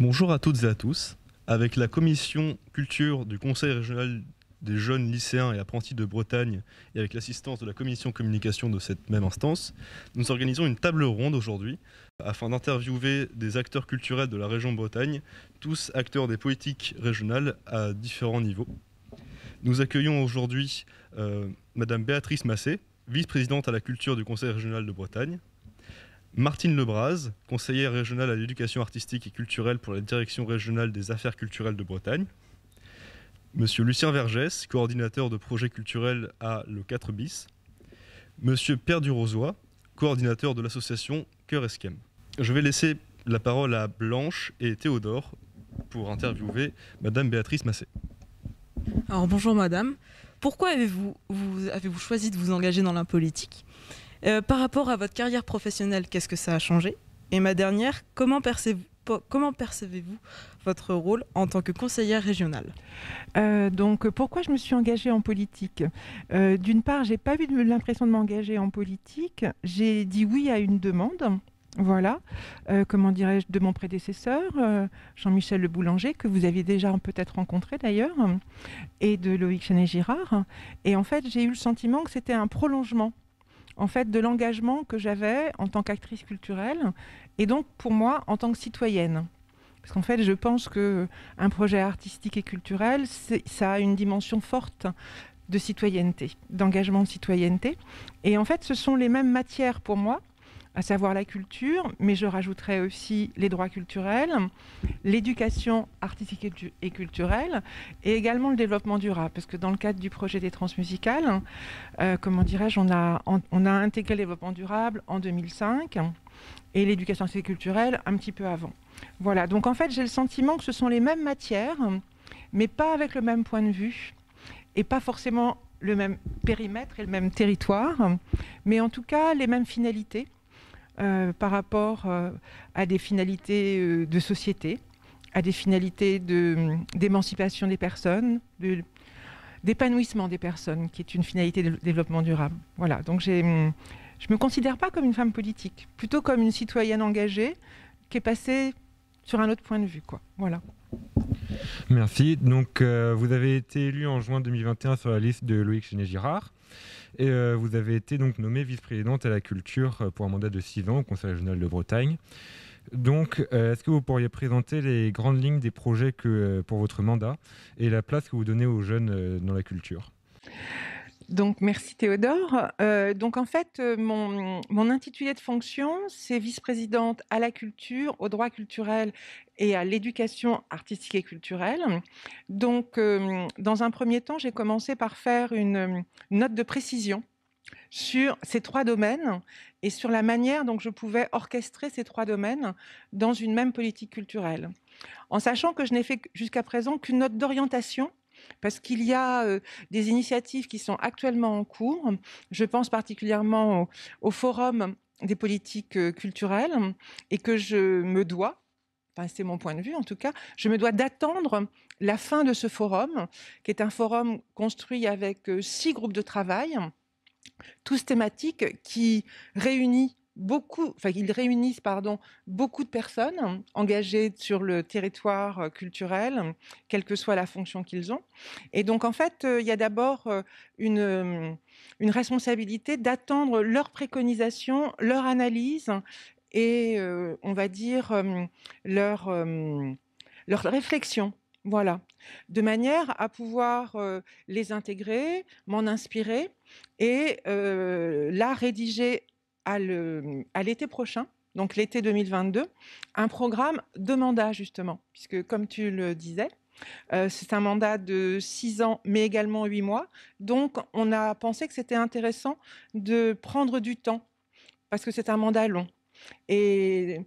Bonjour à toutes et à tous. Avec la commission culture du Conseil régional des jeunes lycéens et apprentis de Bretagne et avec l'assistance de la commission communication de cette même instance, nous organisons une table ronde aujourd'hui afin d'interviewer des acteurs culturels de la région Bretagne, tous acteurs des politiques régionales à différents niveaux. Nous accueillons aujourd'hui Madame Béatrice Massé, vice-présidente à la culture du Conseil régional de Bretagne, Martine Lebras, conseillère régionale à l'éducation artistique et culturelle pour la direction régionale des affaires culturelles de Bretagne, Monsieur Lucien Vergès, coordinateur de projets culturels à Le 4 bis, Monsieur Pierre Durozois, coordinateur de l'association Cœur Esquem. Je vais laisser la parole à Blanche et Théodore pour interviewer Madame Béatrice Massé. Alors bonjour madame, pourquoi avez-vous choisi de vous engager dans la politique ? Par rapport à votre carrière professionnelle, qu'est-ce que ça a changé ? Et ma dernière, comment percevez-vous votre rôle en tant que conseillère régionale ? Donc, pourquoi je me suis engagée en politique ? D'une part, j'ai pas eu l'impression de m'engager en politique. J'ai dit oui à une demande. Voilà, de mon prédécesseur, Jean-Michel Le Boulanger, que vous aviez déjà peut-être rencontré d'ailleurs, et de Loïc Chenet-Girard. Et en fait, j'ai eu le sentiment que c'était un prolongement de l'engagement que j'avais en tant qu'actrice culturelle et donc pour moi en tant que citoyenne. Parce qu'en fait, je pense qu'un projet artistique et culturel, ça a une dimension forte de citoyenneté, d'engagement de citoyenneté. Et en fait, ce sont les mêmes matières pour moi, à savoir la culture, mais je rajouterais aussi les droits culturels, l'éducation artistique et culturelle, et également le développement durable. Parce que dans le cadre du projet des transmusicales, on a intégré le développement durable en 2005 et l'éducation artistique et culturelle un petit peu avant. Voilà, donc en fait, j'ai le sentiment que ce sont les mêmes matières, mais pas avec le même point de vue, et pas forcément le même périmètre et le même territoire, mais en tout cas les mêmes finalités. Par rapport à des finalités de société, à des finalités d'émancipation des personnes, d'épanouissement des personnes, qui est une finalité de développement durable. Voilà, donc je ne me considère pas comme une femme politique, plutôt comme une citoyenne engagée qui est passée sur un autre point de vue, quoi. Voilà. Merci. Donc, vous avez été élue en juin 2021 sur la liste de Loïc Chenet-Girard. Et vous avez été donc nommée vice-présidente à la culture pour un mandat de 6 ans au Conseil régional de Bretagne. Donc, est-ce que vous pourriez présenter les grandes lignes des projets pour votre mandat et la place que vous donnez aux jeunes dans la culture ? Donc, merci Théodore. Donc, en fait, mon intitulé de fonction, c'est vice-présidente à la culture, aux droits culturels et à l'éducation artistique et culturelle. Donc, dans un premier temps, j'ai commencé par faire une note de précision sur ces 3 domaines et sur la manière dont je pouvais orchestrer ces 3 domaines dans une même politique culturelle. En sachant que je n'ai fait jusqu'à présent qu'une note d'orientation, parce qu'il y a des initiatives qui sont actuellement en cours. Je pense particulièrement au Forum des politiques culturelles et que je me dois, enfin, c'est mon point de vue en tout cas, je me dois d'attendre la fin de ce forum, qui est un forum construit avec 6 groupes de travail, tous thématiques qui réunissent beaucoup de personnes engagées sur le territoire culturel, quelle que soit la fonction qu'ils ont. Et donc, en fait, il y a d'abord une responsabilité d'attendre leurs préconisations, leur analyse et, on va dire, leur réflexion. Voilà, de manière à pouvoir les intégrer, m'en inspirer et là rédiger à l'été prochain, donc l'été 2022, un programme de mandat justement, puisque comme tu le disais, c'est un mandat de 6 ans, mais également 8 mois. Donc on a pensé que c'était intéressant de prendre du temps, parce que c'est un mandat long. Et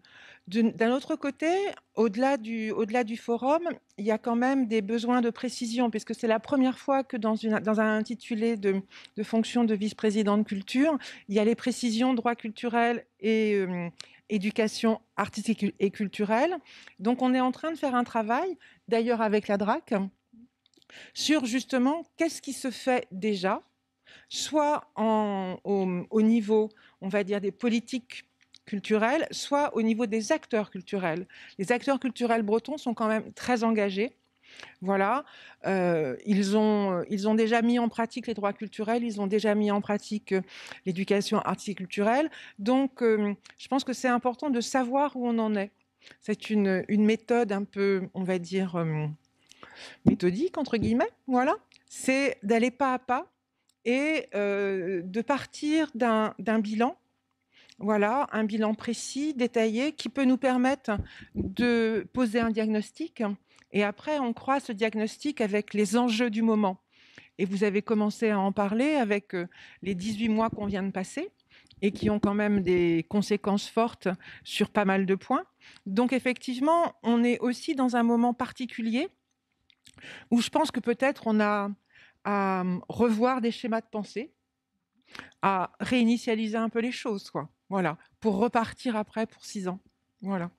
d'un autre côté, au-delà du forum, il y a quand même des besoins de précision, puisque c'est la première fois que dans un intitulé de fonction de vice-présidente culture, il y a les précisions droits culturels et éducation artistique et culturelle. Donc on est en train de faire un travail, d'ailleurs avec la DRAC, sur justement qu'est-ce qui se fait déjà, soit au niveau, on va dire, des politiques culturels, soit au niveau des acteurs culturels. Les acteurs culturels bretons sont quand même très engagés. Voilà, ils ont déjà mis en pratique les droits culturels, ils ont déjà mis en pratique l'éducation artistique culturelle. Donc, je pense que c'est important de savoir où on en est. C'est une méthode un peu, on va dire, méthodique, entre guillemets. Voilà, c'est d'aller pas à pas et de partir d'un bilan. Voilà, un bilan précis, détaillé, qui peut nous permettre de poser un diagnostic. Et après, on croise ce diagnostic avec les enjeux du moment. Et vous avez commencé à en parler avec les 18 mois qu'on vient de passer et qui ont quand même des conséquences fortes sur pas mal de points. Donc effectivement, on est aussi dans un moment particulier où je pense que peut-être on a à revoir des schémas de pensée, à réinitialiser un peu les choses, quoi. Voilà, pour repartir après pour 6 ans. Voilà.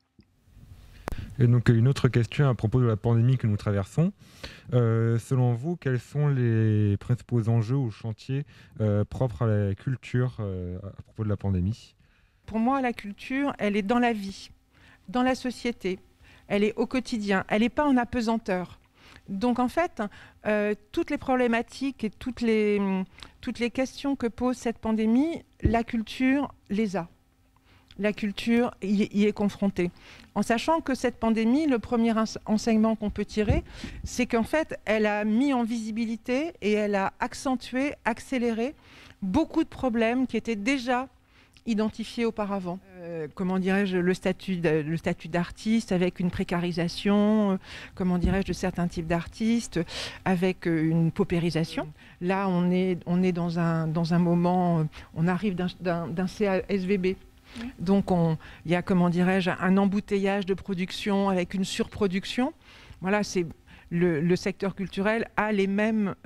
Et donc une autre question à propos de la pandémie que nous traversons. Selon vous, quels sont les principaux enjeux ou chantiers propres à la culture à propos de la pandémie? Pour moi, la culture, elle est dans la vie, dans la société. Elle est au quotidien. Elle n'est pas en apesanteur. Donc en fait, toutes les problématiques et toutes les questions que pose cette pandémie, la culture les a. La culture y est confrontée. En sachant que cette pandémie, le premier enseignement qu'on peut tirer, c'est qu'en fait, elle a mis en visibilité et elle a accentué, accéléré beaucoup de problèmes qui étaient déjà identifiés auparavant. Comment dirais-je, le statut d'artiste avec une précarisation, comment dirais-je, de certains types d'artistes, avec une paupérisation. Là, on est dans un moment, on arrive d'un CASVB. Donc, il y a, comment dirais-je, un embouteillage de production avec une surproduction. Voilà, c'est le secteur culturel a les mêmes,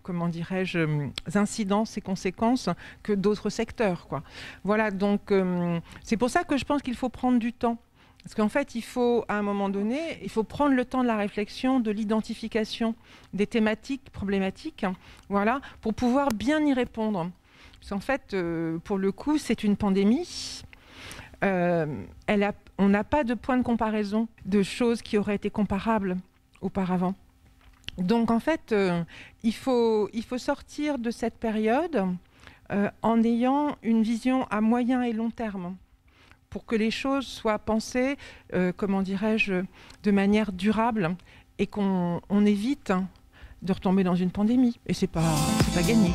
comment dirais-je, incidences et conséquences que d'autres secteurs, quoi. Voilà, donc c'est pour ça que je pense qu'il faut prendre du temps. Parce qu'en fait, il faut, à un moment donné, il faut prendre le temps de la réflexion, de l'identification des thématiques problématiques, voilà, pour pouvoir bien y répondre. Parce qu'en fait, pour le coup, c'est une pandémie. On n'a pas de point de comparaison de choses qui auraient été comparables auparavant. Donc en fait, il faut sortir de cette période en ayant une vision à moyen et long terme pour que les choses soient pensées, comment dirais-je, de manière durable et qu'on évite de retomber dans une pandémie. Et c'est pas gagné.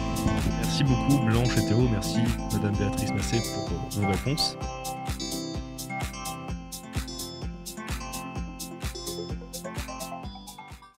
Merci beaucoup Blanche et Théo, merci Madame Béatrice Massé pour vos réponses.